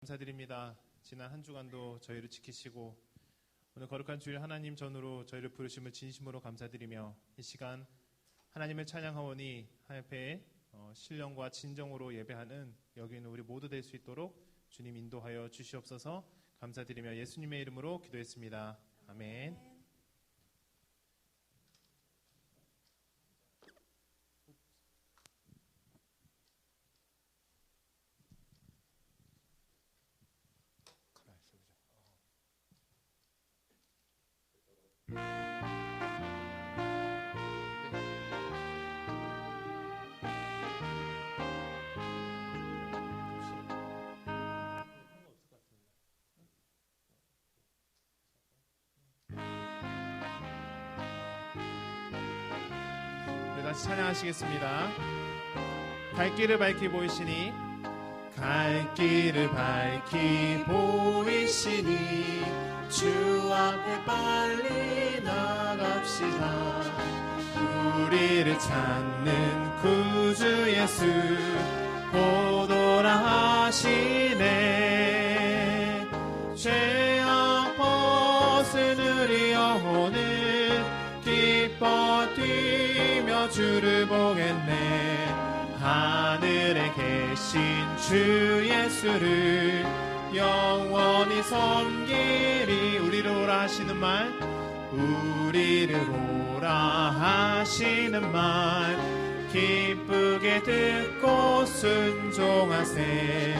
감사드립니다. 지난 한 주간도 저희를 지키시고 오늘 거룩한 주일 하나님 전으로 저희를 부르심을 진심으로 감사드리며 이 시간 하나님을 찬양하오니 하늘패에 신령과 진정으로 예배하는 여기 있는 우리 모두 될 수 있도록 주님 인도하여 주시옵소서. 감사드리며 예수님의 이름으로 기도했습니다. 아멘. 다시 찬양하시겠습니다. 갈 길을 밝히 보이시니 갈 길을 밝히 보이시니 주 앞에 빨리 나갑시다. 우리를 찾는 구주 예수 곧 오라 하시네. 죄악 벗으리여 오늘 기뻐 뛰며 주를 보겠네. 하늘에 계신 주 예수를 영원히 섬기리. 우리를 오라 하시는 말, 우리를 오라 하시는 말 기쁘게 듣고 순종하세.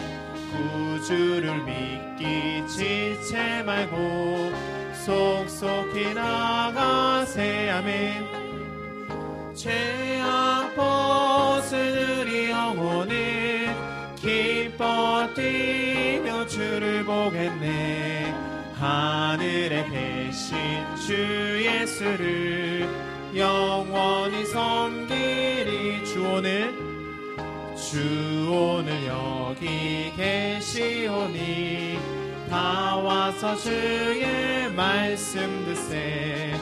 구주를 믿기 지체 말고 속속히 나가세. 아멘. 죄악 벗으리 영혼은 기뻐 뛰며 주를 보겠네. 하늘에 계신 주 예수를 영원히 섬기리. 주 오늘 여기 계시오니 다 와서 주의 말씀 듣세.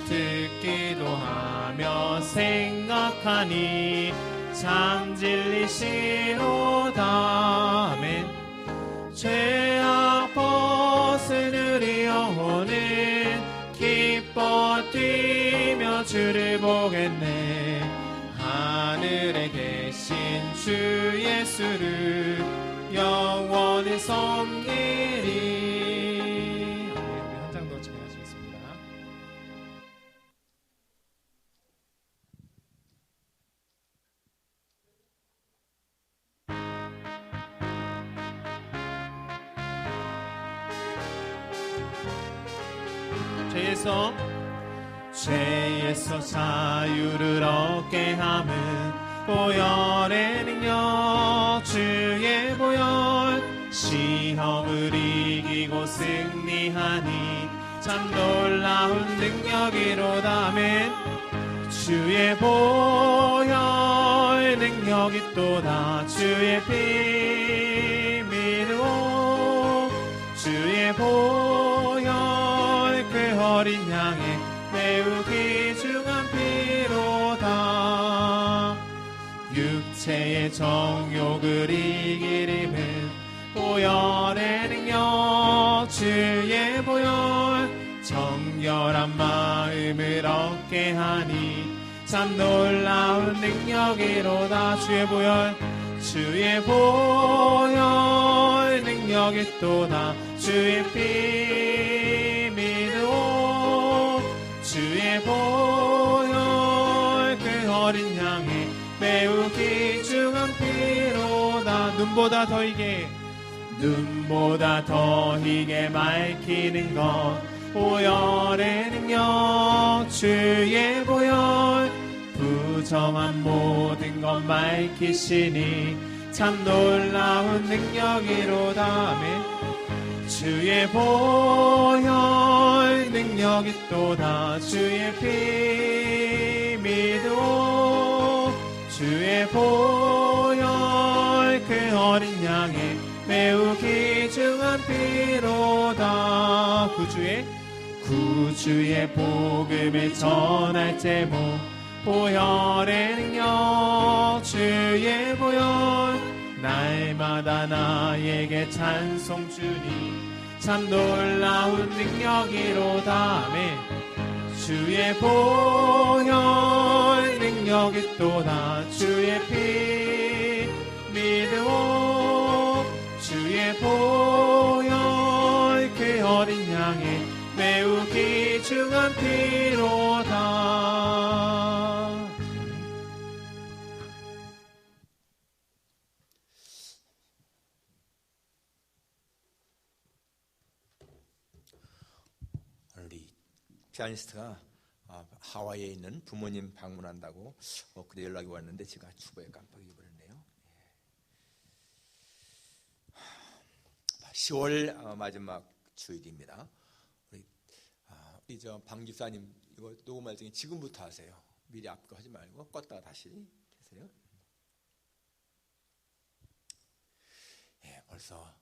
듣기도 하며 생각하니 참 진리시로다. 아멘. 죄악 벗으리 영혼은 기뻐 뛰며 주를 보겠네. 하늘에 계신 주 예수를 영원히 섬기리. 죄에서 자유를 얻게 함은 보혈의 능력. 주의 보혈 시험을 이기고 승리하니 참 놀라운 능력이로다. 아멘. 주의 보혈 능력이 또다. 주의 피 믿어. 주의 보혈 그 어린 양의 매우 귀중한 피로다. 육체의 정욕을 이길 힘은 보혈의 능력. 주의 보혈 정결한 마음을 얻게 하니 참 놀라운 능력이로다. 주의 보혈 능력이 또다. 주의 피 믿어. 주의 보혈 그 어린 양의 매우 귀중한 피로다. 눈보다 더 희게 밝히는 것 보혈의 능력. 주의 보혈 부정한 모든 것 밝히시니 참 놀라운 능력이로다. 아멘. 주의 보혈 능력이 또다. 주의 피 믿어. 주의 보혈 그 어린 양의 매우 귀중한 피로다. 구주의 복음을 전할 제목 보혈의 능력. 주의 보혈 날마다 나에게 찬송 주니 참 놀라운 능력이로다. 아멘. 주의 보혈 능력이 또다. 주의 피 믿으오. 주의 보혈 그 어린 양의 매우 귀중한 피로다. 피아니스트가 하와이에 있는 부모님 방문한다고 엊그제 연락이 왔는데 제가 주보에 깜빡 잊어버렸네요. 10월 마지막 주일입니다. 우리 방 집사님 이거 녹음할 때 지금부터 하세요. 미리 앞거 하지 말고 껐다가 다시 하세요. 벌써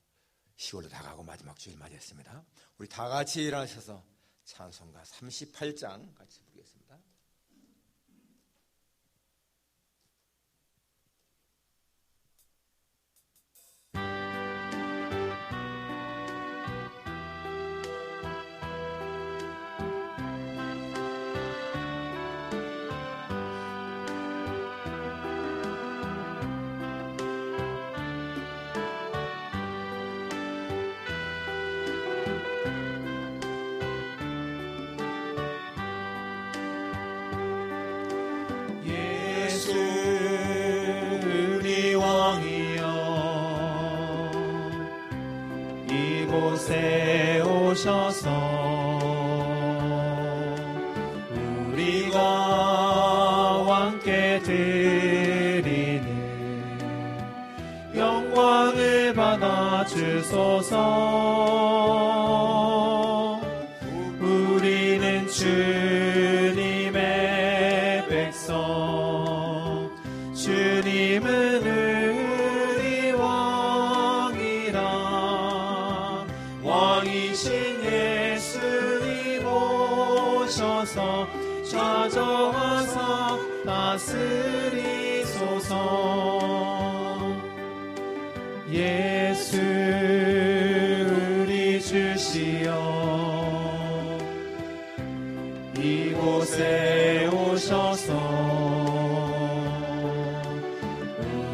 10월도 다가고 마지막 주일 맞이했습니다. 우리 다 같이 일어나셔서 찬송가 38장 같이 부르겠습니다. 우리 왕이여 이곳에 오셔서 우리가 왕께 드리는 영광을 받아 주소서. 우리는 주님의 백성, 주님은 우리 왕이라. 왕이신 예수님 오셔서 찾아와서 다스리소서. 예수 우리 주시여 이곳에 오셔서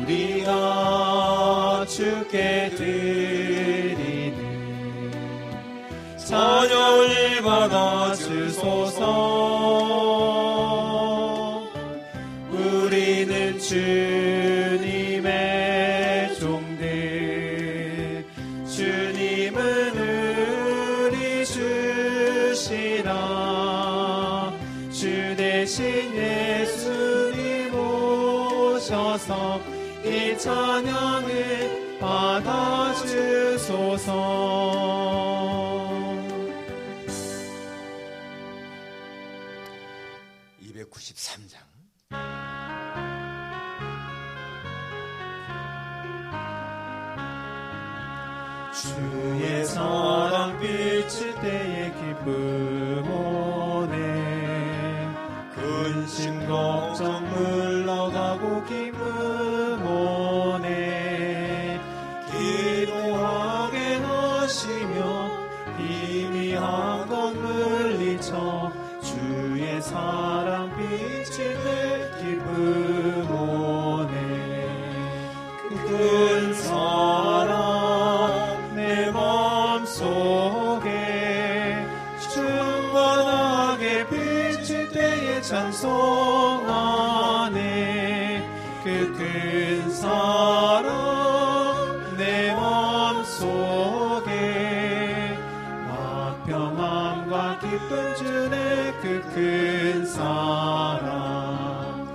우리가 주께 드리는 찬양을 받아 주소서. 우리는 주님의 종들, 주님은 우리 주시라. 주 대신 예수님 오셔서 이 찬양을 받아 주소서. 293장 주의 사랑 비칠 때에 기쁨 오네. 근심 걱정 물러가고 기쁨 오네. 기도하게 하시며 희미한 것 물리쳐 주의 사랑 비칠 때 기쁨 오네. 큰 사랑 내 맘속에 충만하게 비칠 때에 찬송하네. 그 큰 사랑 내 맘속에 화평함과 기쁨 주네. 그 큰 사랑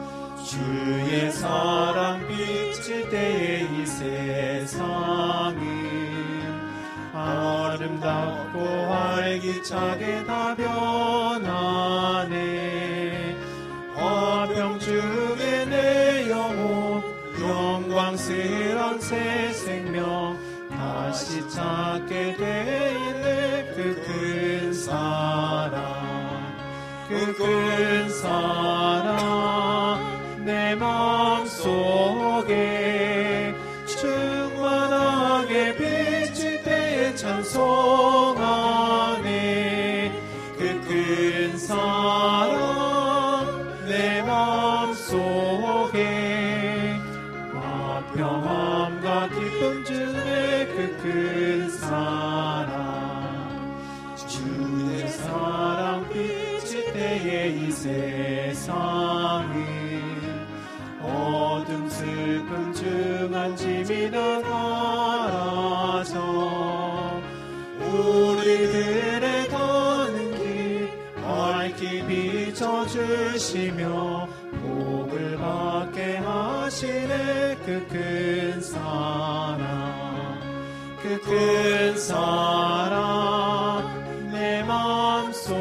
주의 사랑 비칠 때에 이 세상은 아름답고 활기차게 다 변하네. 화평 중에 내 영혼 영광스런 새 생명 다시 찾게 되네. 그 큰 사랑, 그 큰 사랑 내 마음속에 찬송하네. 그 큰 사랑 내 마음속에 화평함과 기쁨 주네. 그 큰 사랑 주의 사랑 빛일 때에 이 세상을 어둠 슬픔 중한 짐이 다 사라져 우리들의 가는 길 밝게 비춰주시며 복을 받게 하시네. 그 큰 사랑 그 큰 사랑 내 마음속에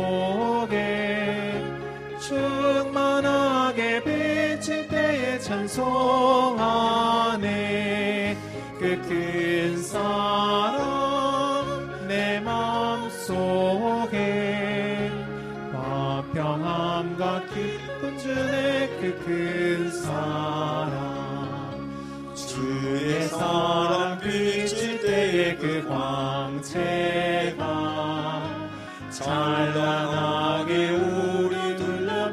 충만하게 비칠 때에 찬송하네. 그 큰 사랑 내 마음속에 화평함과 기쁨 주네. 그 큰 사랑 주의 사랑 비칠 때에 그 광채가 찬란하게 우리 둘러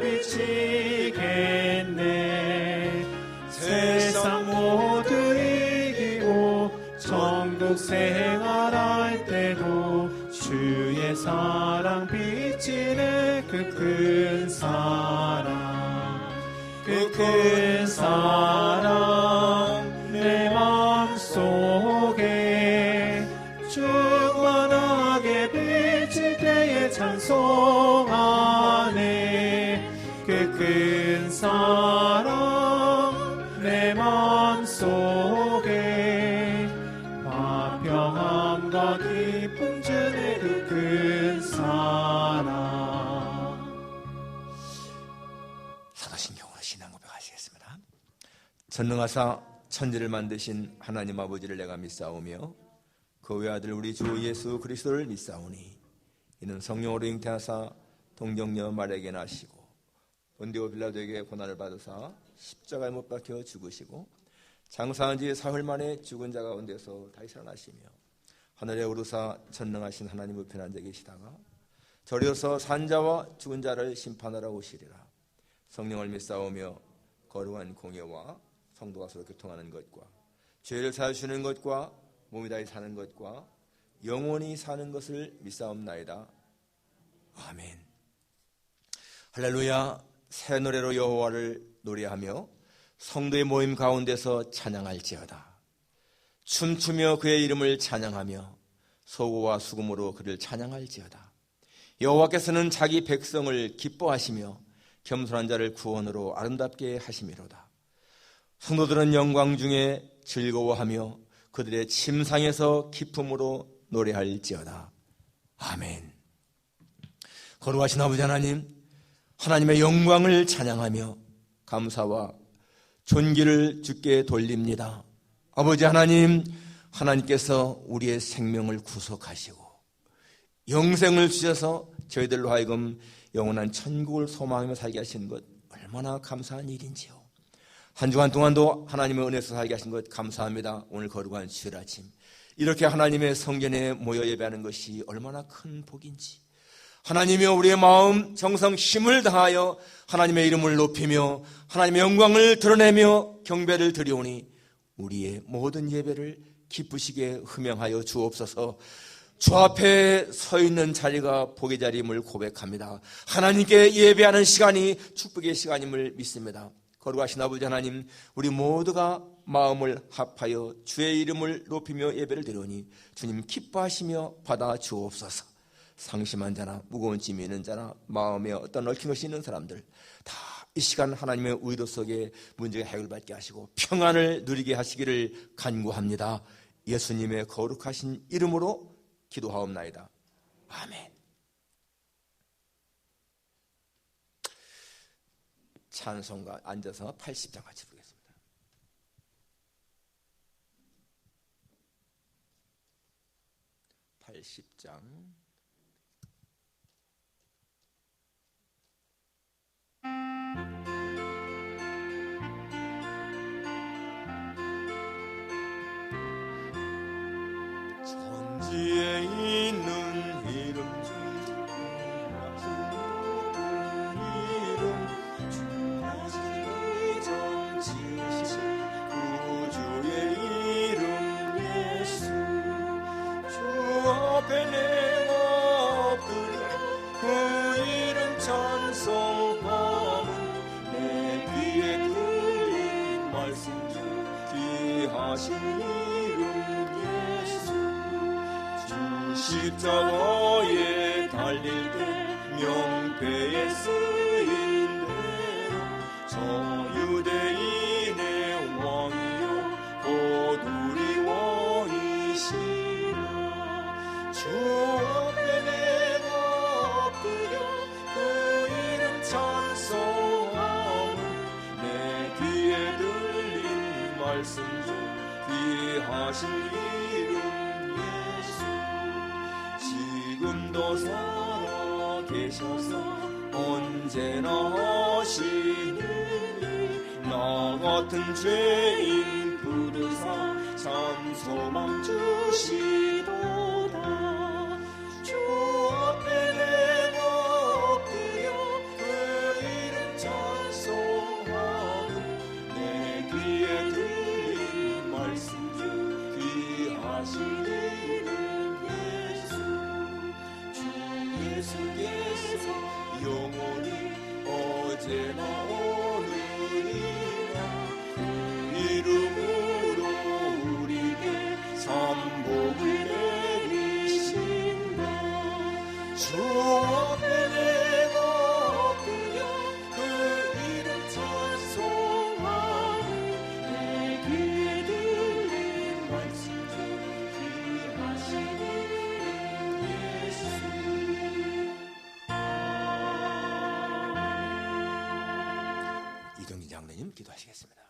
비치겠네. 세상 모두 이기고 천국 생활할 때도 주의 사랑 비치네. 그 큰 사랑 그 큰 사랑 내 마음속에 충만하게 비칠 때에 찬송하네. 그 큰 사랑 내 마음속에 화평함과 기쁨 주네. 그 큰 사랑. 사도신경으로 신앙 고백하시겠습니다. 전능하사 천지를 만드신 하나님 아버지를 내가 믿사오며 그 외아들 우리 주 예수 그리스도를 믿사오니 이는 성령으로 잉태하사 동정녀 마리아에게 나시고 본디오 빌라도에게 고난을 받으사 십자가에 못 박혀 죽으시고 장사한 지 사흘 만에 죽은 자 가운데서 다시 살아나시며 하늘에 오르사 전능하신 하나님 우편에 앉아 계시다가 저리어서 산자와 죽은 자를 심판하러 오시리라. 성령을 믿사오며 거룩한 공예와 성도가 서로 교통하는 것과 죄를 사하시는 것과 몸이 다시 사는 것과 영원히 사는 것을 믿사옵나이다. 아멘. 할렐루야. 새 노래로 여호와를 노래하며 성도의 모임 가운데서 찬양할지어다. 춤추며 그의 이름을 찬양하며 소고와 수금으로 그를 찬양할지어다. 여호와께서는 자기 백성을 기뻐하시며 겸손한 자를 구원으로 아름답게 하심이로다. 성도들은 영광 중에 즐거워하며 그들의 침상에서 기쁨으로 노래할지어다. 아멘. 거룩하신 아버지 하나님, 하나님의 영광을 찬양하며 감사와 존귀를 주께 돌립니다. 아버지 하나님, 하나님께서 우리의 생명을 구속하시고 영생을 주셔서 저희들로 하여금 영원한 천국을 소망하며 살게 하신 것 얼마나 감사한 일인지요. 한 주간 동안도 하나님의 은혜에서 살게 하신 것 감사합니다. 오늘 거룩한 주일 아침 이렇게 하나님의 성전에 모여 예배하는 것이 얼마나 큰 복인지, 하나님이여 우리의 마음 정성 힘을 다하여 하나님의 이름을 높이며 하나님의 영광을 드러내며 경배를 드리오니 우리의 모든 예배를 기쁘시게 흠양하여 주옵소서. 주 앞에 서 있는 자리가 복의 자리임을 고백합니다. 하나님께 예배하는 시간이 축복의 시간임을 믿습니다. 거룩하신 아버지 하나님, 우리 모두가 마음을 합하여 주의 이름을 높이며 예배를 드리오니 주님 기뻐하시며 받아 주옵소서. 상심한 자나 무거운 짐이 있는 자나 마음에 어떤 얽힌 것이 있는 사람들 다 이 시간 하나님의 의도 속에 문제가 해결받게 하시고 평안을 누리게 하시기를 간구합니다. 예수님의 거룩하신 이름으로 기도하옵나이다. 아멘. 찬송가 앉아서 80장 같이 부르겠습니다. (80장) 천지의 있는 이름 중 이름 주 하시니 정지으신 구주의 이름 예수 주 앞에 내가 엎드려 그 이름 찬송함은 내 귀에 들린 말씀 중 귀하신 이름 예수 주 십자가에 달릴 때 명패에 쓰인 대로 저 유대인의 왕이요 곧 우리 왕이시라 주 앞에 내가 엎드려 그 이름 찬송함은 내 귀에 들린 말씀 중 귀하신 이름 예수 지금도 살아 계셔서 언제나 하시는 일 나 같은 죄인 부르사 참 소망 주시도다 주 앞에 내가 엎드려 그 이름 찬송함은 내 귀에 들린 말씀 중 귀하신 이름 예수 주 예수께서 영원히 어제나 오늘이라 그 이름으로 우리에게 참 복을 내리신다 주 앞에 내가 엎드려 그 이름 찬송함은 내 귀에 들린 말씀 중 귀하신 이름 예수 이경진 장로님 기도하시겠습니다.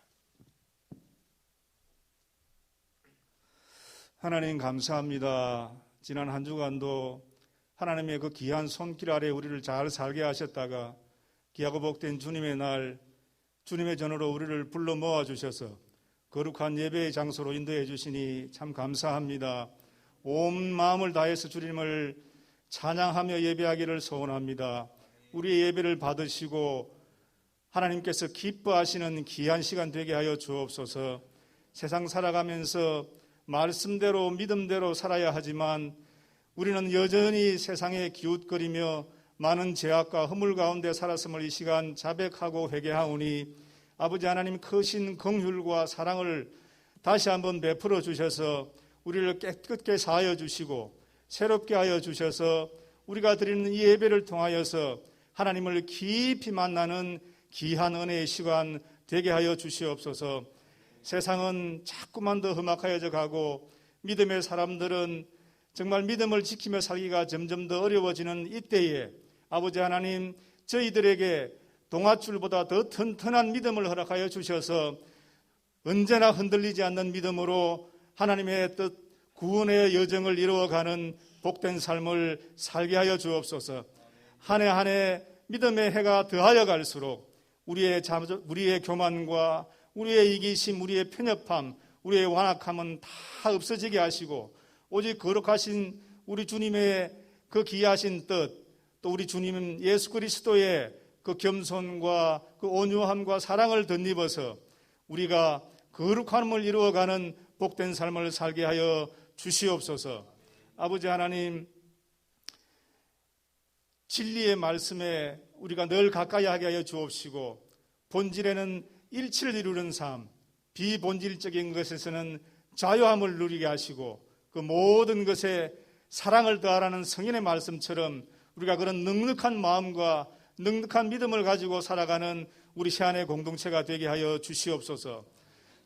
하나님 감사합니다. 지난 한 주간도 하나님의 그 귀한 손길 아래 우리를 잘 살게 하셨다가 귀하고 복된 주님의 날 주님의 전으로 우리를 불러 모아주셔서 거룩한 예배의 장소로 인도해 주시니 참 감사합니다. 온 마음을 다해서 주님을 찬양하며 예배하기를 소원합니다. 우리의 예배를 받으시고 하나님께서 기뻐하시는 귀한 시간 되게 하여 주옵소서. 세상 살아가면서 말씀대로 믿음대로 살아야 하지만 우리는 여전히 세상에 기웃거리며 많은 죄악과 허물 가운데 살았음을 이 시간 자백하고 회개하오니 아버지 하나님 크신 긍휼과 사랑을 다시 한번 베풀어 주셔서 우리를 깨끗게 사하여 주시고 새롭게 하여 주셔서 우리가 드리는 이 예배를 통하여서 하나님을 깊이 만나는 귀한 은혜의 시간 되게 하여 주시옵소서. 세상은 자꾸만 더 험악하여져 가고 믿음의 사람들은 정말 믿음을 지키며 살기가 점점 더 어려워지는 이때에 아버지 하나님 저희들에게 동아줄보다 더 튼튼한 믿음을 허락하여 주셔서 언제나 흔들리지 않는 믿음으로 하나님의 뜻 구원의 여정을 이루어가는 복된 삶을 살게 하여 주옵소서. 한 해 한 해 믿음의 해가 더하여 갈수록 우리의 교만과 우리의 이기심, 우리의 편협함, 우리의 완악함은 다 없어지게 하시고 오직 거룩하신 우리 주님의 그 귀하신 뜻, 또 우리 주님 예수 그리스도의 그 겸손과 그 온유함과 사랑을 덧입어서 우리가 거룩함을 이루어가는 복된 삶을 살게 하여 주시옵소서. 아버지 하나님, 진리의 말씀에 우리가 늘 가까이 하게 하여 주옵시고 본질에는 일치를 이루는 삶, 비본질적인 것에서는 자유함을 누리게 하시고 그 모든 것에 사랑을 더하라는 성인의 말씀처럼 우리가 그런 넉넉한 마음과 넉넉한 믿음을 가지고 살아가는 우리 시안의 공동체가 되게 하여 주시옵소서.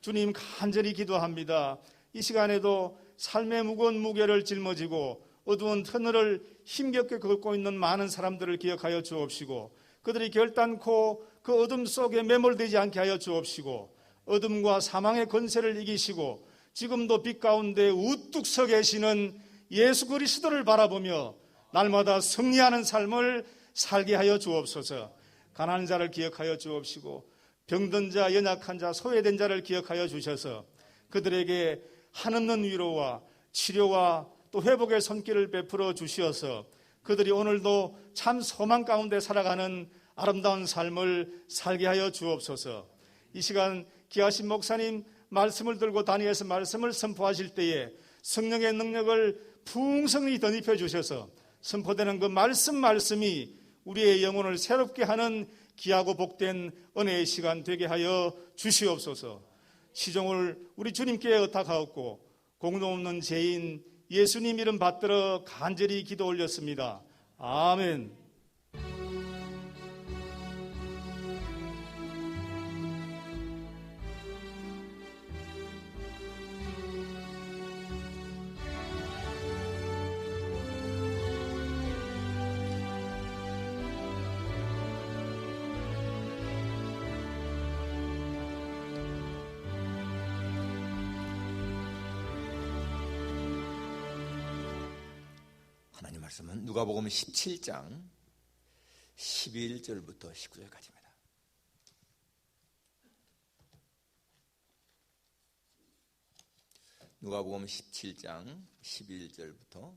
주님 간절히 기도합니다. 이 시간에도 삶의 무거운 무게를 짊어지고 어두운 터널을 힘겹게 걷고 있는 많은 사람들을 기억하여 주옵시고 그들이 결단코 그 어둠 속에 매몰되지 않게 하여 주옵시고 어둠과 사망의 권세를 이기시고 지금도 빛 가운데 우뚝 서 계시는 예수 그리스도를 바라보며 날마다 승리하는 삶을 살게 하여 주옵소서. 가난한 자를 기억하여 주옵시고 병든 자, 연약한 자, 소외된 자를 기억하여 주셔서 그들에게 한없는 위로와 치료와 또 회복의 손길을 베풀어 주시어서 그들이 오늘도 참 소망 가운데 살아가는 아름다운 삶을 살게 하여 주옵소서. 이 시간 귀하신 목사님 말씀을 들고 다니엘서 말씀을 선포하실 때에 성령의 능력을 풍성히 덧입혀 주셔서 선포되는 그 말씀이 우리의 영혼을 새롭게 하는 귀하고 복된 은혜의 시간 되게 하여 주시옵소서. 시종을 우리 주님께 의탁하옵고 공동 없는 죄인 예수님 이름 받들어 간절히 기도 올렸습니다. 아멘. 하나님 말씀은 누가복음 17장 11절부터 19절까지입니다. 누가복음 17장 11절부터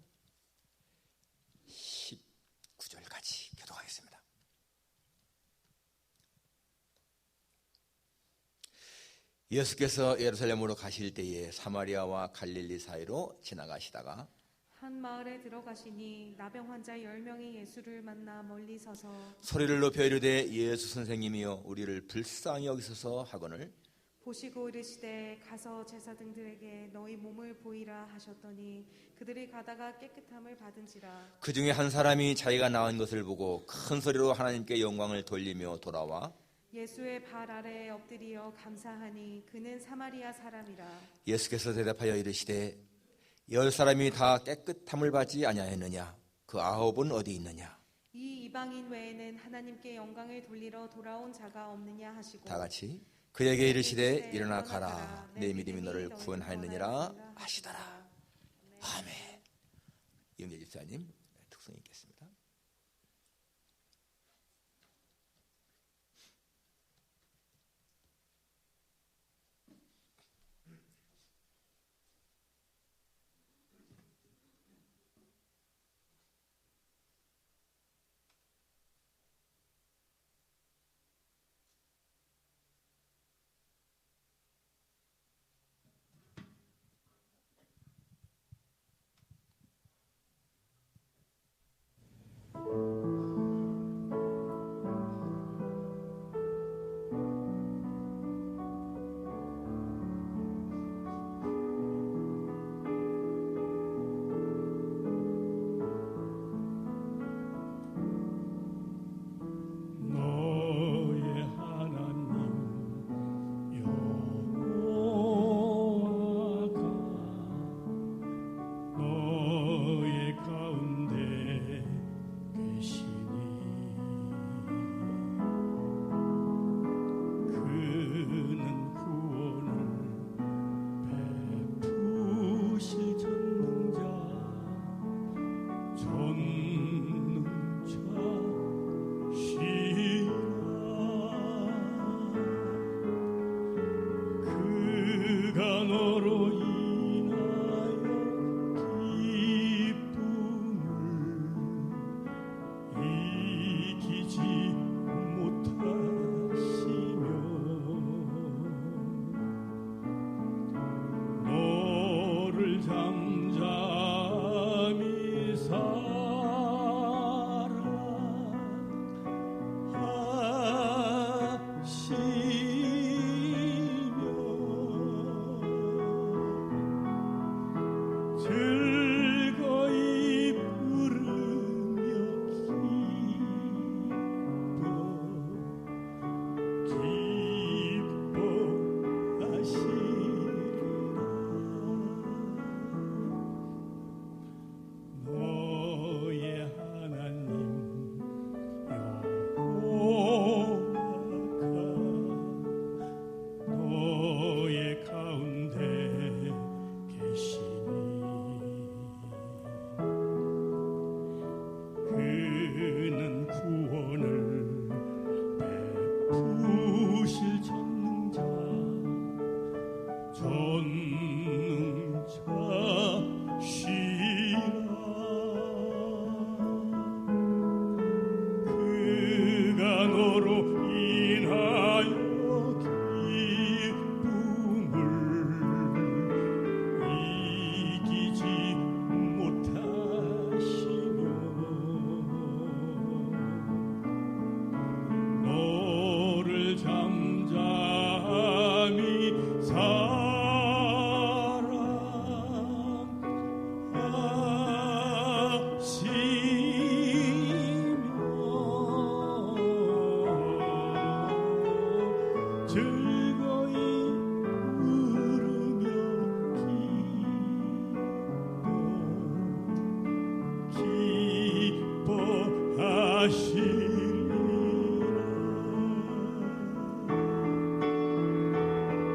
19절까지 교독하겠습니다. 예수께서 예루살렘으로 가실 때에 사마리아와 갈릴리 사이로 지나가시다가 한 마을에 들어가시니 나병 환자 10명이 예수를 만나 멀리 서서 소리를 높여 이르되 예수 선생님이여 우리를 불쌍히 여기소서 하거늘 보시고 이르시되 가서 제사장들에게 너희 몸을 보이라 하셨더니 그들이 가다가 깨끗함을 받은지라. 그 중에 한 사람이 자기가 나은 것을 보고 큰 소리로 하나님께 영광을 돌리며 돌아와 예수의 발 아래에 엎드리어 감사하니 그는 사마리아 사람이라. 예수께서 대답하여 이르시되 10사람이 다 깨끗함을 받지 아니하였느냐? 그 9은 어디 있느냐? 이 이방인 외에는 하나님께 영광을 돌리러 돌아온 자가 없느냐 하시고 다 같이 그에게 이르시되 일어나 가라 내 믿음이 너를 구원하였느니라 하시더라. 아멘. 이은재 집사님 특성이 있겠습니다.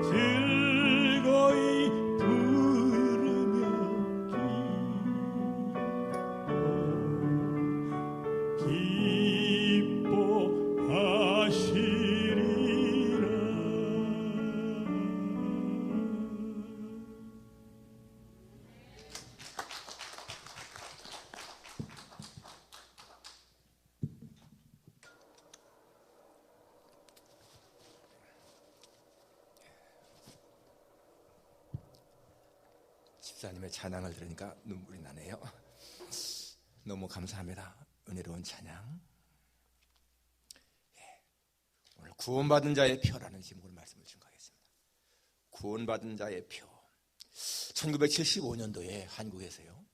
즐거이 부르며 기뻐하시리라. 집사님의 찬양을 들으니까 눈물이 나네요. 너무 감사합니다. 은혜로운 찬양. 오늘 구원받은 자의 표라는 제목으로 말씀을 증거하겠습니다. 구원받은 자의 표. 1975년도에 한국에서요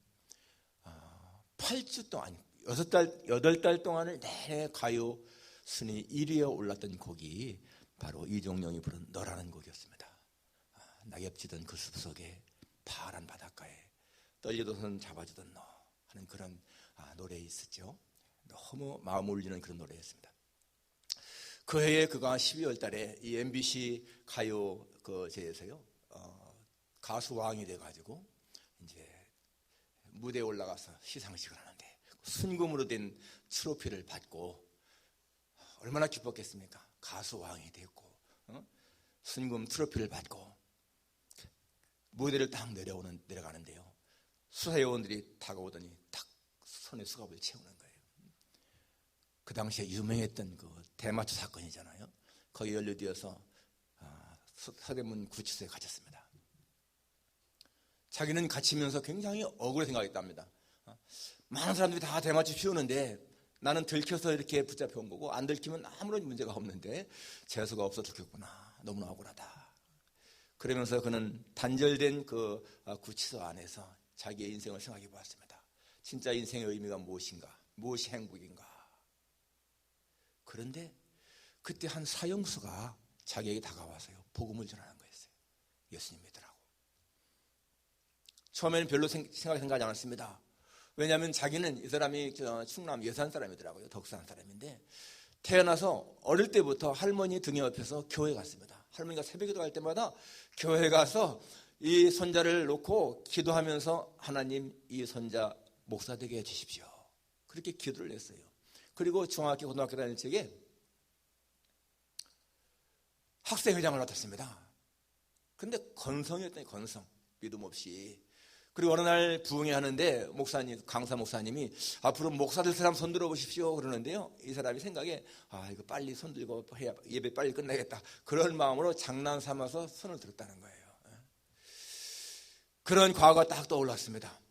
8주 동안 8달 동안을 내내 가요 순위 1위에 올랐던 곡이 바로 이종영이 부른 너라는 곡이었습니다. 낙엽지던 그 숲속에 파란 바닷가에 떨리던 잡아주던 너 하는 그런 노래 있었죠. 너무 마음 울리는 그런 노래였습니다. 그 해에 그가 12월 달에 이 MBC 가요 제에서요 가수 왕이 돼가지고 이제 무대에 올라가서 시상식을 하는데 순금으로 된 트로피를 받고 얼마나 기뻤겠습니까? 가수 왕이 됐고 순금 트로피를 받고 무대를 딱 내려가는데요. 수사요원들이 다가오더니 탁 손에 수갑을 채우는 거예요. 그 당시에 유명했던 그 대마초 사건이잖아요. 거기 연루되어서 서대문 구치소에 갇혔습니다. 자기는 갇히면서 굉장히 억울해 생각했답니다. 많은 사람들이 다 대마초 피우는데 나는 들켜서 이렇게 붙잡혀 온 거고 안 들키면 아무런 문제가 없는데 재수가 없어 들켰구나. 너무나 억울하다. 그러면서 그는 단절된 그 구치소 안에서 자기의 인생을 생각해 보았습니다. 진짜 인생의 의미가 무엇인가? 무엇이 행복인가? 그런데 그때 한 사형수가 자기에게 다가와서요 복음을 전하는 거였어요. 예수님 믿으라고. 처음에는 별로 생각하지 않았습니다. 왜냐하면 자기는 이 사람이 충남 예산 사람이더라고요. 덕산 사람인데 태어나서 어릴 때부터 할머니 등에 업혀서 교회 갔습니다. 할머니가 새벽기도 갈 때마다 교회 가서 이 손자를 놓고 기도하면서 하나님 이 손자 목사 되게 해주십시오. 그렇게 기도를 했어요. 그리고 중학교 고등학교 다닐 적에 학생회장을 맡았습니다. 그런데 건성이었더니 건성 믿음 없이. 그리고 어느 날 부흥회 하는데 목사님, 강사 목사님이 앞으로 목사 될 사람 손들어 보십시오 그러는데요. 이 사람이 생각에 이거 빨리 손들고 해야 예배 빨리 끝나겠다. 그런 마음으로 장난 삼아서 손을 들었다는 거예요. 그런 과거가 딱 떠올랐습니다.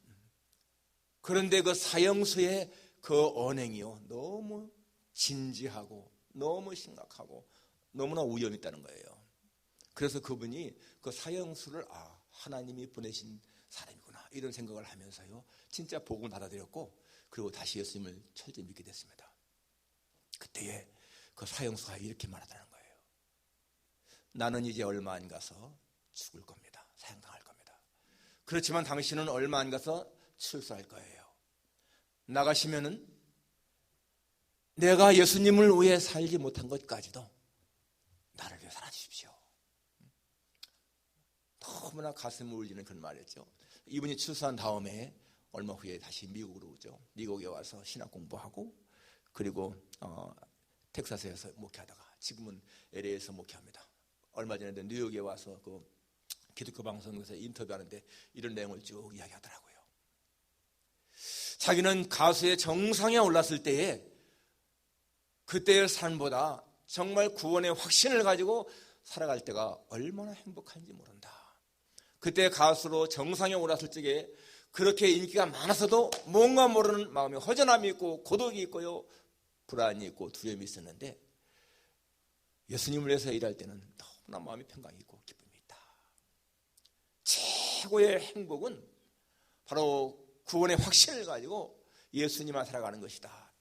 그런데 그 사형수의 그 언행이요. 너무 진지하고 너무 심각하고 너무나 위험이 있다는 거예요. 그래서 그분이 그 사형수를 하나님이 보내신 사람이구나 이런 생각을 하면서요 진짜 복음을 받아들였고 그리고 다시 예수님을 철저히 믿게 됐습니다. 그때에 그 사형수가 이렇게 말하다는 거예요. 나는 이제 얼마 안 가서 죽을 겁니다. 사형당할 겁니다. 그렇지만 당신은 얼마 안 가서 출소할 거예요. 나가시면은 내가 예수님을 위해 살지 못한 것까지도 나를 위해 살아주십시오. 너무나 가슴을 울리는 그런 말이었죠. 이분이 출소한 다음에 얼마 후에 다시 미국으로 오죠. 미국에 와서 신학 공부하고 그리고 텍사스에서 목회하다가 지금은 LA에서 목회합니다. 얼마 전에도 뉴욕에 와서 그 기독교 방송에서 인터뷰하는데 이런 내용을 쭉 이야기하더라고요. 자기는 가수의 정상에 올랐을 때에 그때의 삶보다 정말 구원의 확신을 가지고 살아갈 때가 얼마나 행복한지 모른다. 그때 가수로 정상에 올랐을 적에 그렇게 인기가 많아서도 뭔가 모르는 마음에 허전함이 있고 고독이 있고요. 불안이 있고 두려움이 있었는데 예수님을 위해서 일할 때는 너무나 마음이 평강이 있고 기쁨이 있다. 최고의 행복은 바로 구원의 확신을 가지고 예수님만 살아가는 것이다.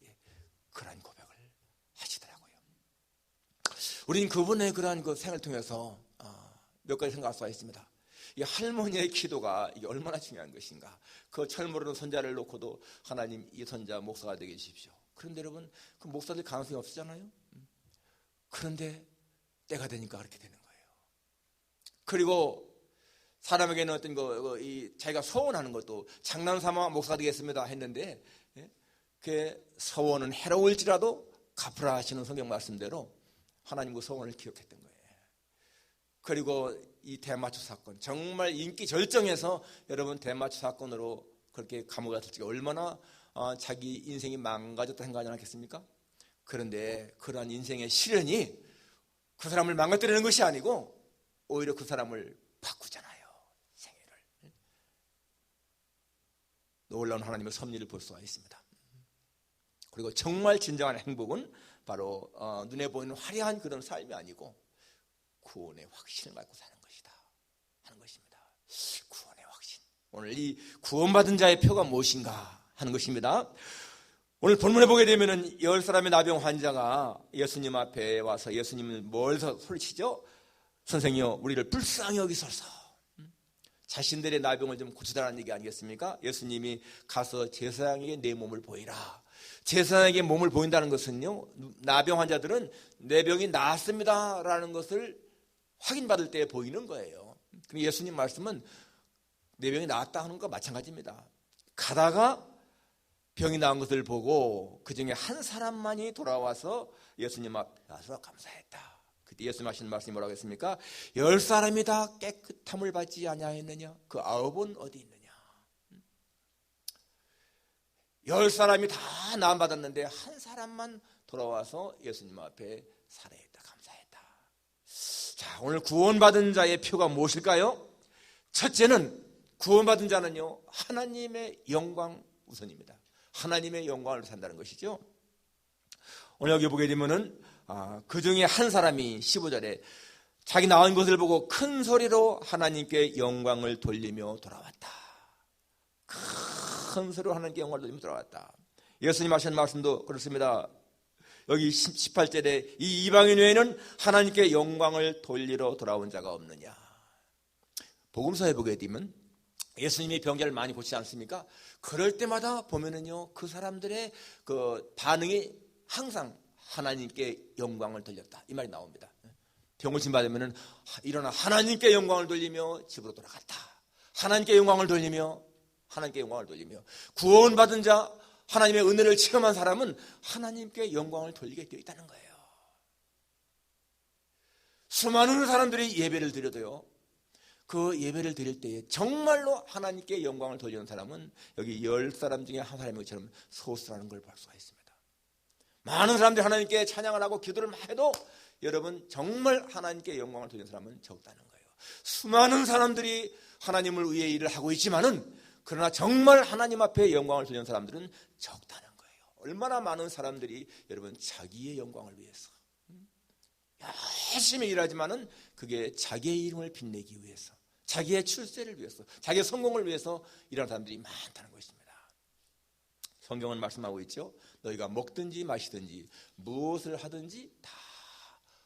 그런 고백을 하시더라고요. 우린 그분의 그러한 그 생을 통해서 몇 가지 생각할 수가 있습니다. 이 할머니의 기도가 이게 얼마나 중요한 것인가. 그 철모르는 손자를 놓고도 하나님 이 손자 목사가 되게 해주십시오. 그런데 여러분, 그 목사들 가능성이 없었잖아요. 그런데 때가 되니까 그렇게 되는 거예요. 그리고 사람에게는 어떤 자기가 소원하는 것도 장난삼아 목사 되겠습니다 했는데, 그 소원은 해로울지라도 갚으라 하시는 성경 말씀대로 하나님 그 소원을 기억했던 거예요. 그리고 이 대마초 사건, 정말 인기 절정에서 여러분 대마초 사건으로 그렇게 감옥에 갔을지가 얼마나 자기 인생이 망가졌다 생각하지 않겠습니까? 그런데 그러한 인생의 시련이 그 사람을 망가뜨리는 것이 아니고 오히려 그 사람을 바꾸잖아요. 생애를. 놀라운 하나님의 섭리를 볼 수가 있습니다. 그리고 정말 진정한 행복은 바로 눈에 보이는 화려한 그런 삶이 아니고 구원의 확신을 갖고 사는 것이다 하는 것입니다. 구원의 확신. 오늘 이 구원받은 자의 표가 무엇인가 하는 것입니다. 오늘 본문에 보게 되면은 10사람의 나병 환자가 예수님 앞에 와서 예수님을 멀리서 소리치죠. 선생이여, 우리를 불쌍히 여기소서. 자신들의 나병을 좀 고쳐달라는 얘기 아니겠습니까? 예수님이 가서 제사장에게 내 몸을 보이라. 제사장에게 몸을 보인다는 것은요, 나병 환자들은 내 병이 나았습니다 라는 것을 확인받을 때 보이는 거예요. 그럼 예수님 말씀은 내 병이 나았다 하는 것과 마찬가지입니다. 가다가 병이 나은 것을 보고 그 중에 한 사람만이 돌아와서 예수님 앞에 와서 감사했다. 그때 예수님 하시는 말씀이 뭐라고 했습니까? 10사람이 다 깨끗함을 받지 아니하였느냐? 그 9은 어디 있느냐? 10사람이 다 나음 받았는데 한 사람만 돌아와서 예수님 앞에 살해했다, 감사했다. 자, 오늘 구원받은 자의 표가 무엇일까요? 첫째는 구원받은 자는요, 하나님의 영광 우선입니다. 하나님의 영광을 산다는 것이죠. 오늘 여기 보게 되면은 그 중에 한 사람이 15절에 자기 나은 것을 보고 큰 소리로 하나님께 영광을 돌리며 돌아왔다. 큰 소리로 하나님께 영광을 돌리며 돌아왔다. 예수님 하신 말씀도 그렇습니다. 여기 18절에 이 이방인 외에는 하나님께 영광을 돌리러 돌아온 자가 없느냐. 복음서에 보게 되면 예수님이 병자를 많이 고치지 않습니까? 그럴 때마다 보면은요, 그 사람들의 그 반응이 항상 하나님께 영광을 돌렸다, 이 말이 나옵니다. 병고침 받으면은 일어나 하나님께 영광을 돌리며 집으로 돌아갔다. 하나님께 영광을 돌리며 구원받은 자, 하나님의 은혜를 체험한 사람은 하나님께 영광을 돌리게 되어 있다는 거예요. 수많은 사람들이 예배를 드려도요, 그 예배를 드릴 때에 정말로 하나님께 영광을 돌리는 사람은 여기 10사람 중에 한 사람인 것처럼 소수라는 걸 볼 수가 있습니다. 많은 사람들이 하나님께 찬양을 하고 기도를 해도 여러분 정말 하나님께 영광을 돌리는 사람은 적다는 거예요. 수많은 사람들이 하나님을 위해 일을 하고 있지만은 그러나 정말 하나님 앞에 영광을 돌리는 사람들은 적다는 거예요. 얼마나 많은 사람들이 여러분 자기의 영광을 위해서 열심히 일하지만은 그게 자기의 이름을 빛내기 위해서, 자기의 출세를 위해서, 자기의 성공을 위해서 일하는 사람들이 많다는 것입니다. 성경은 말씀하고 있죠. 너희가 먹든지 마시든지 무엇을 하든지 다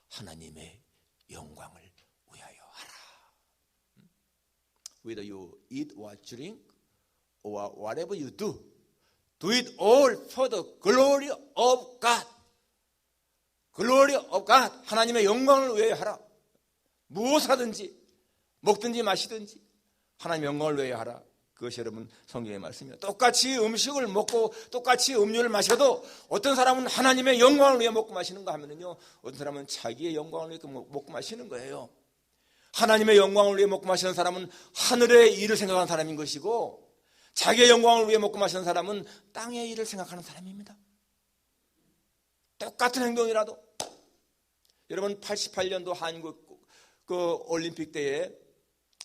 하나님의 영광을 위하여 하라. Whether you eat or drink or whatever you do, do it all for the glory of God. Glory of God. 하나님의 영광을 위하여 하라. 무엇을 하든지 먹든지 마시든지 하나님의 영광을 위하여 하라. 그것이 여러분 성경의 말씀이에요. 똑같이 음식을 먹고 똑같이 음료를 마셔도 어떤 사람은 하나님의 영광을 위해 먹고 마시는가 하면은요, 어떤 사람은 자기의 영광을 위해 먹고 마시는 거예요. 하나님의 영광을 위해 먹고 마시는 사람은 하늘의 일을 생각하는 사람인 것이고, 자기의 영광을 위해 먹고 마시는 사람은 땅의 일을 생각하는 사람입니다. 똑같은 행동이라도. 여러분 88년도 한국 그 올림픽 때에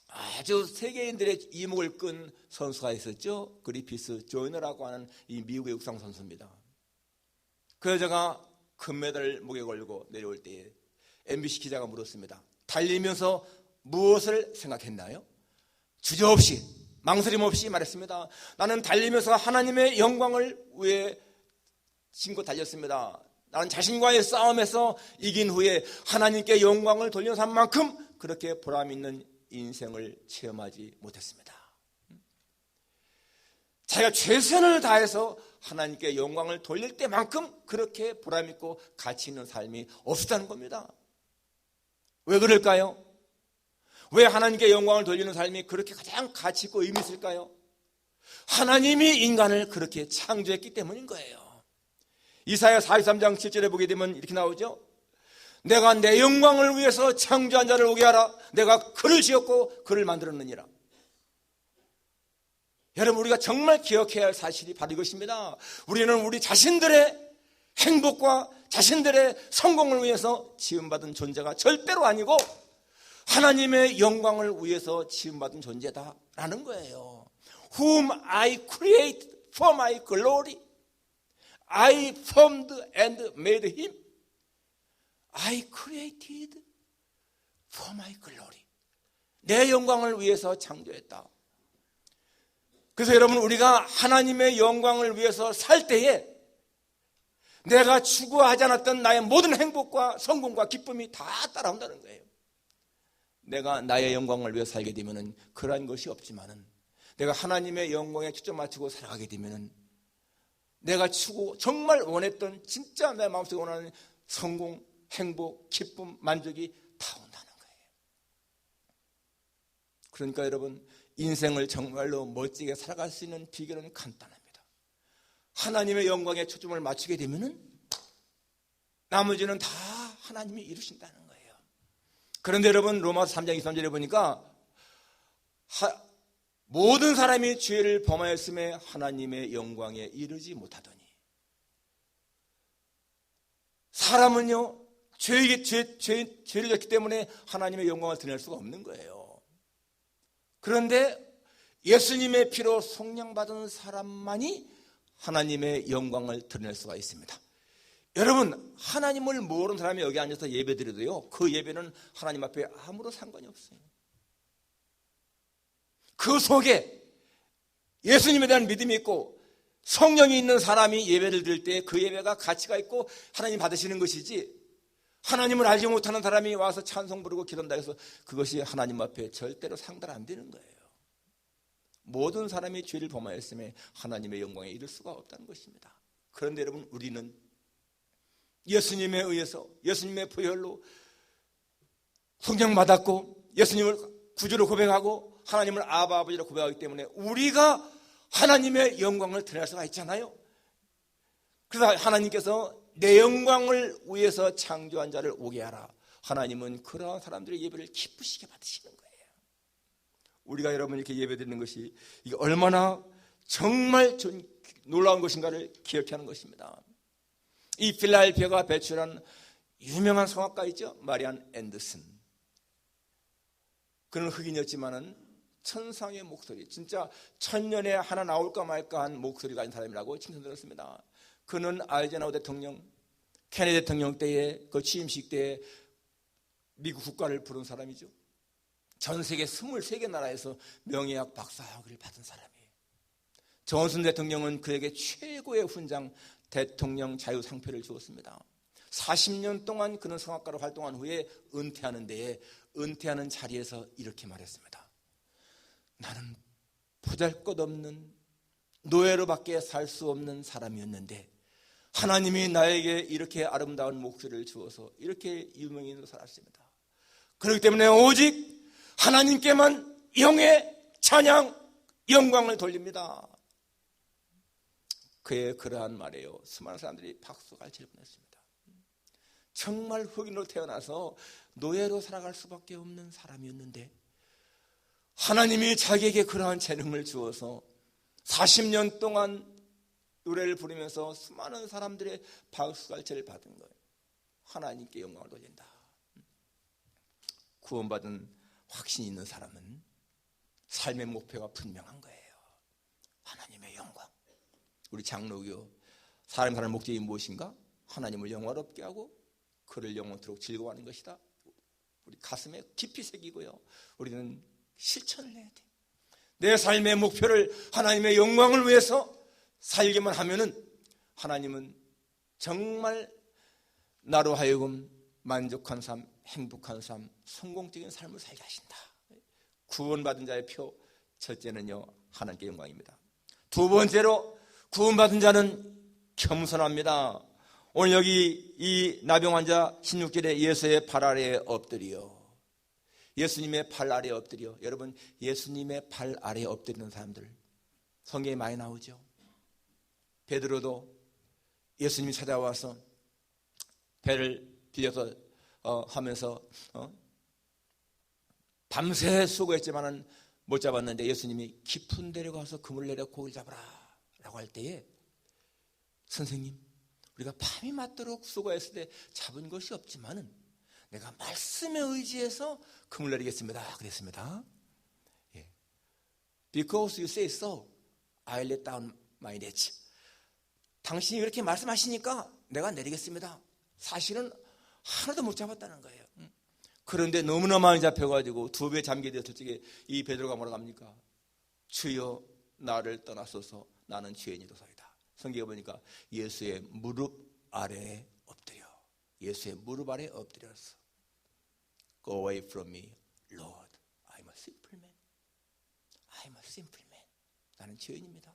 아주 세계인들의 이목을 끈 선수가 있었죠. 그리피스 조이너라고 하는 이 미국의 육상 선수입니다. 그 여자가 금메달을 목에 걸고 내려올 때에 MBC 기자가 물었습니다. 달리면서 무엇을 생각했나요? 주저없이, 망설임 없이 말했습니다. 나는 달리면서 하나님의 영광을 위해 신고 달렸습니다. 나는 자신과의 싸움에서 이긴 후에 하나님께 영광을 돌리는 사람만큼 그렇게 보람 있는 인생을 체험하지 못했습니다. 자기가 최선을 다해서 하나님께 영광을 돌릴 때만큼 그렇게 보람있고 가치 있는 삶이 없었다는 겁니다. 왜 그럴까요? 왜 하나님께 영광을 돌리는 삶이 그렇게 가장 가치 있고 의미 있을까요? 하나님이 인간을 그렇게 창조했기 때문인 거예요. 이사야 43장 7절에 보게 되면 이렇게 나오죠. 내가 내 영광을 위해서 창조한 자를 오게 하라. 내가 그를 지었고 그를 만들었느니라. 여러분, 우리가 정말 기억해야 할 사실이 바로 이것입니다. 우리는 우리 자신들의 행복과 자신들의 성공을 위해서 지음받은 존재가 절대로 아니고 하나님의 영광을 위해서 지음받은 존재다라는 거예요. Whom I create for my glory. I formed and made him. I created for my glory. 내 영광을 위해서 창조했다. 그래서 여러분, 우리가 하나님의 영광을 위해서 살 때에 내가 추구하지 않았던 나의 모든 행복과 성공과 기쁨이 다 따라온다는 거예요. 내가 나의 영광을 위해 살게 되면은 그러한 것이 없지만은 내가 하나님의 영광에 초점 맞추고 살아가게 되면은 내가 추구 정말 원했던 진짜 내 마음속에 원하는 성공, 행복, 기쁨, 만족이 다 온다는 거예요. 그러니까 여러분, 인생을 정말로 멋지게 살아갈 수 있는 비결은 간단합니다. 하나님의 영광에 초점을 맞추게 되면은 나머지는 다 하나님이 이루신다는 거예요. 그런데 여러분, 로마서 3장 23절에 보니까 모든 사람이 죄를 범하였음에 하나님의 영광에 이르지 못하더니, 사람은요 죄를 졌기 때문에 하나님의 영광을 드러낼 수가 없는 거예요. 그런데 예수님의 피로 속량받은 사람만이 하나님의 영광을 드러낼 수가 있습니다. 여러분, 하나님을 모르는 사람이 여기 앉아서 예배드려도요, 그 예배는 하나님 앞에 아무런 상관이 없어요. 그 속에 예수님에 대한 믿음이 있고 성령이 있는 사람이 예배를 드릴 때 그 예배가 가치가 있고 하나님 받으시는 것이지, 하나님을 알지 못하는 사람이 와서 찬송 부르고 기도한다 해서 그것이 하나님 앞에 절대로 상달 안 되는 거예요. 모든 사람이 죄를 범하였음에 하나님의 영광에 이를 수가 없다는 것입니다. 그런데 여러분, 우리는 예수님에 의해서, 예수님의 보혈로 성령받았고 예수님을 구주로 고백하고 하나님을 아바 아버지로 고백하기 때문에 우리가 하나님의 영광을 드러낼 수가 있잖아요. 그래서 하나님께서 내 영광을 위해서 창조한 자를 오게 하라. 하나님은 그러한 사람들의 예배를 기쁘시게 받으시는 거예요. 우리가 여러분 이렇게 예배드리는 것이 이게 얼마나 정말 놀라운 것인가를 기억하는 것입니다. 이 필라델피아가 배출한 유명한 성악가 있죠, 마리안 앤더슨. 그는 흑인이었지만은 천상의 목소리, 진짜 천년에 하나 나올까 말까 한 목소리가 있는 사람이라고 칭찬드렸습니다. 그는 아이젠하워 대통령, 케네디 대통령 때에 그 취임식 때에 미국 국가를 부른 사람이죠. 전 세계 23개 나라에서 명예학 박사학위를 받은 사람이에요. 존슨 대통령은 그에게 최고의 훈장 대통령 자유상표를 주었습니다. 40년 동안 그는 성악가로 활동한 후에 은퇴하는 데에 은퇴하는 자리에서 이렇게 말했습니다. 나는 보잘것없는 노예로밖에 살 수 없는 사람이었는데 하나님이 나에게 이렇게 아름다운 목소리를 주어서 이렇게 유명인으로 살았습니다. 그렇기 때문에 오직 하나님께만 영예, 찬양, 영광을 돌립니다. 그의 그러한 말이에요. 수많은 사람들이 박수갈채를 보냈습니다. 정말 흑인으로 태어나서 노예로 살아갈 수밖에 없는 사람이었는데 하나님이 자기에게 그러한 재능을 주어서 40년 동안 노래를 부르면서 수많은 사람들의 박수갈채를 받은 거예요. 하나님께 영광을 돌린다. 구원받은 확신이 있는 사람은 삶의 목표가 분명한 거예요. 하나님의 영광. 우리 장로교 사람이 사는 목적이 무엇인가? 하나님을 영화롭게 하고 그를 영원토록 즐거워하는 것이다. 우리 가슴에 깊이 새기고요, 우리는 실천을 해야 돼. 내 삶의 목표를 하나님의 영광을 위해서 살기만 하면은 하나님은 정말 나로 하여금 만족한 삶, 행복한 삶, 성공적인 삶을 살게 하신다. 구원받은 자의 표, 첫째는요, 하나님께 영광입니다. 두 번째로 구원받은 자는 겸손합니다. 오늘 여기 이 나병 환자 16절에 예수의 발 아래에 엎드려, 예수님의 발 아래에 엎드려. 여러분, 예수님의 발 아래에 엎드리는 사람들 성경에 많이 나오죠. 베드로도 예수님이 찾아와서 배를 빌려서 하면서 밤새 수고했지만은 못 잡았는데 예수님이 깊은 데로 가서 그물 내려 고기를 잡아라 라고 할 때에, 선생님, 우리가 밤이 맞도록 수고했을 때 잡은 것이 없지만은 내가 말씀에 의지해서 그물 내리겠습니다 그랬습니다. 예. Because you say so, I let down my net. 당신이 이렇게 말씀하시니까 내가 내리겠습니다. 사실은 하나도 못 잡았다는 거예요. 그런데 너무나 많이 잡혀가지고 2배 잠기게 되었을 적에 이 베드로가 뭐라고 합니까? 주여, 나를 떠나소서, 나는 죄인이로소이다. 성경에 보니까 예수의 무릎 아래에 엎드려, 예수의 무릎 아래에 엎드렸어. Go away from me, Lord. I'm a simple man. I'm a simple man. 나는 죄인입니다.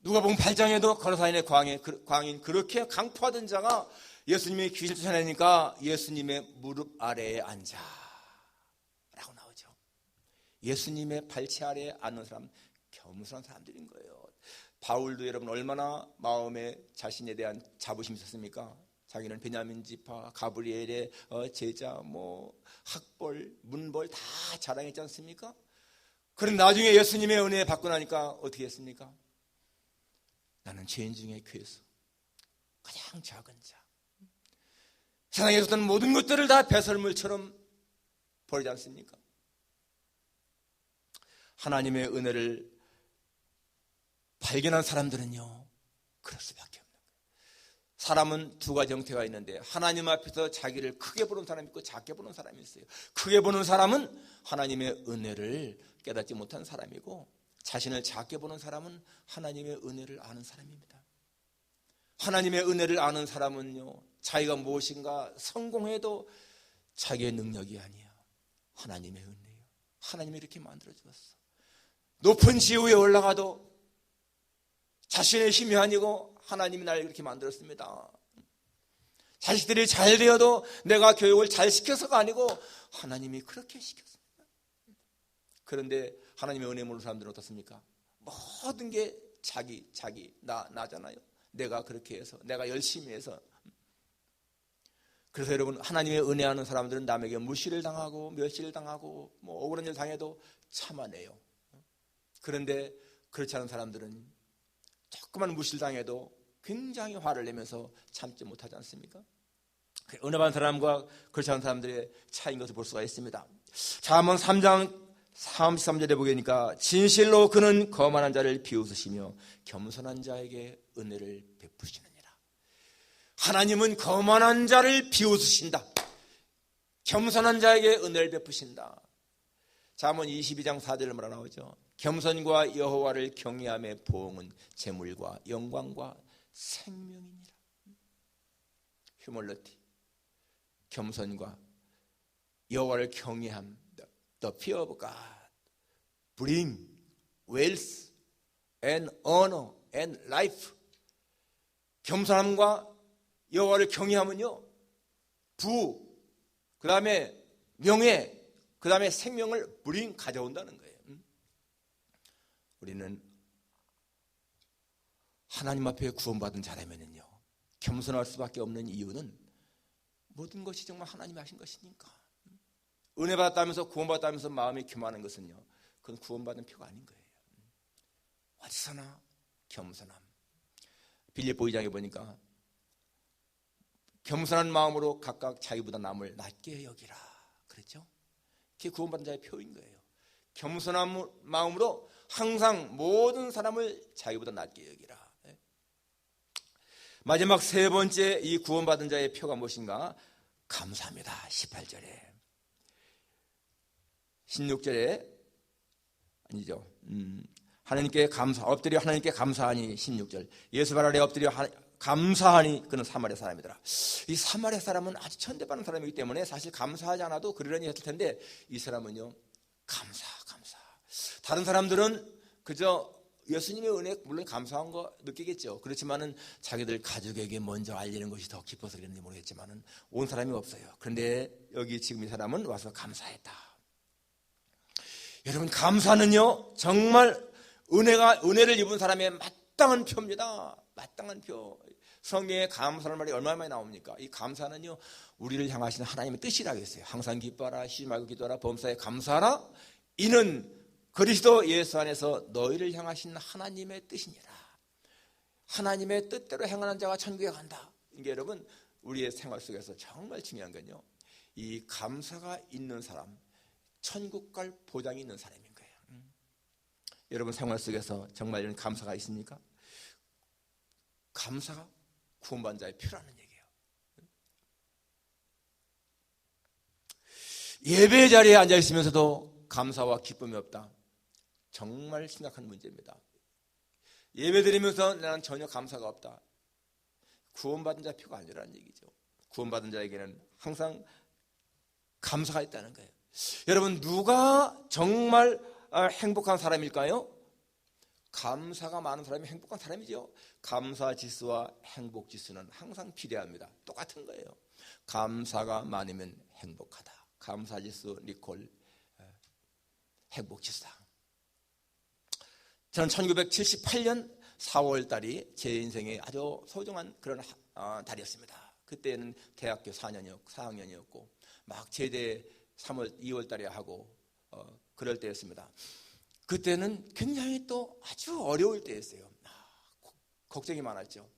누가복음 8장에도 거라사인의 광인 그렇게 강포하던 자가 예수님이 귀신을 쫓아내니까 예수님의 무릎 아래에 앉아 라고 나오죠. 예수님의 발치 아래에 앉는 사람, 겸손한 사람들인 거예요. 바울도 여러분 얼마나 마음에 자신에 대한 자부심이 있었습니까? 자기는 베냐민 지파, 가브리엘의 제자, 학벌, 문벌 다 자랑했지 않습니까? 그런데 나중에 예수님의 은혜 받고 나니까 어떻게 했습니까? 나는 죄인 중에 괴수, 가장 작은 자. 세상에 있었던 모든 것들을 다 배설물처럼 버리지 않습니까? 하나님의 은혜를 발견한 사람들은요, 그럴 수밖에 없는 거예요. 사람은 두 가지 형태가 있는데, 하나님 앞에서 자기를 크게 보는 사람이 있고 작게 보는 사람이 있어요. 크게 보는 사람은 하나님의 은혜를 깨닫지 못한 사람이고, 자신을 작게 보는 사람은 하나님의 은혜를 아는 사람입니다. 하나님의 은혜를 아는 사람은요, 자기가 무엇인가 성공해도 자기의 능력이 아니야, 하나님의 은혜예요. 하나님이 이렇게 만들어 주었어. 높은 지위에 올라가도 자신의 힘이 아니고 하나님이 나를 이렇게 만들었습니다. 자식들이 잘 되어도 내가 교육을 잘 시켜서가 아니고 하나님이 그렇게 시켰습니다. 그런데 하나님의 은혜 모르는 사람들은 어떻습니까? 모든 게 나잖아요. 내가 그렇게 해서, 내가 열심히 해서. 그래서 여러분, 하나님의 은혜하는 사람들은 남에게 무시를 당하고 멸시를 당하고 억울한 일 당해도 참아내요. 그런데 그렇지 않은 사람들은 조그만 무시를 당해도 굉장히 화를 내면서 참지 못하지 않습니까? 은혜 받은 사람과 그렇지 않은 사람들의 차이인 것을 볼 수가 있습니다. 자, 한번 3장 33절에 보게 되니까, 진실로 그는 거만한 자를 비웃으시며 겸손한 자에게 은혜를 베푸시느니라. 하나님은 거만한 자를 비웃으신다. 겸손한 자에게 은혜를 베푸신다. 잠언 22장 4절에 뭐라 나오죠? 겸손과 여호와를 경외함의 보응은 재물과 영광과 생명이니라. 휴멀러티, 겸손과 여호와를 경외함, the fear of God bring wealth and honor and life. 겸손함과 여호와를 경외함은요, 부, 그 다음에 명예, 그 다음에 생명을 bring, 가져온다는 거예요. 우리는 하나님 앞에 구원받은 자라면요, 겸손할 수밖에 없는 이유는 모든 것이 정말 하나님이 하신 것이니까. 은혜 받았다면서 구원받았다면서 마음이 교만한 것은요, 그건 구원받은 표가 아닌 거예요. 어디서나 겸손함. 빌립보 2장에 보니까 겸손한 마음으로 각각 자기보다 남을 낮게 여기라 그랬죠. 그게 구원받은 자의 표인 거예요. 겸손한 마음으로 항상 모든 사람을 자기보다 낮게 여기라. 마지막 세 번째 이 구원받은 자의 표가 무엇인가? 감사합니다. 18절에 16절에 아니죠. 하나님께 엎드려 하나님께 감사하니 16절. 예수 발 아래 엎드려 감사하니 그는 사마리아 사람이더라. 이 사마리아 사람은 아주 천대받는 사람이기 때문에 사실 감사하지 않아도 그러려니 했을 텐데, 이 사람은요, 감사. 다른 사람들은 그저 예수님의 은혜 물론 감사한 거 느끼겠죠. 그렇지만은 자기들 가족에게 먼저 알리는 것이 더 기뻐서 그랬는지 모르겠지만은 온 사람이 없어요. 그런데 여기 지금 이 사람은 와서 감사했다. 여러분, 감사는요 정말 은혜를 입은 사람의 마땅한 표입니다. 마땅한 표. 성경에 감사라는 말이 얼마나 많이 나옵니까? 이 감사는요 우리를 향하시는 하나님의 뜻이라고 했어요. 항상 기뻐하라, 쉬지 말고 기도하라, 범사에 감사하라. 이는 그리스도 예수 안에서 너희를 향하신 하나님의 뜻이니라. 하나님의 뜻대로 행하는 자가 천국에 간다. 이게 여러분 우리의 생활 속에서 정말 중요한 건요, 이 감사가 있는 사람, 천국 갈 보장이 있는 사람인 거예요. 여러분 생활 속에서 정말 이런 감사가 있습니까? 감사가 구원받은 자의 표라는 얘기예요. 예배 자리에 앉아 있으면서도 감사와 기쁨이 없다. 정말 심각한 문제입니다. 예배 드리면서 나는 전혀 감사가 없다. 구원받은 자 표가 아니라는 얘기죠. 구원받은 자에게는 항상 감사가 있다는 거예요. 여러분, 누가 정말 행복한 사람일까요? 감사가 많은 사람이 행복한 사람이죠. 감사 지수와 행복 지수는 항상 비례합니다. 똑같은 거예요. 감사가 많으면 행복하다. 감사 지수 리콜, 행복 지수다. 저는 1978년 4월 달이 제 인생의 아주 소중한 그런 달이었습니다. 그때는 대학교 4학년이었고 막 제대 2월 달에 하고 그럴 때였습니다. 그때는 굉장히 또 아주 어려울 때였어요. 걱정이 많았죠.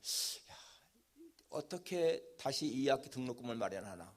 어떻게 다시 2학기 등록금을 마련하나,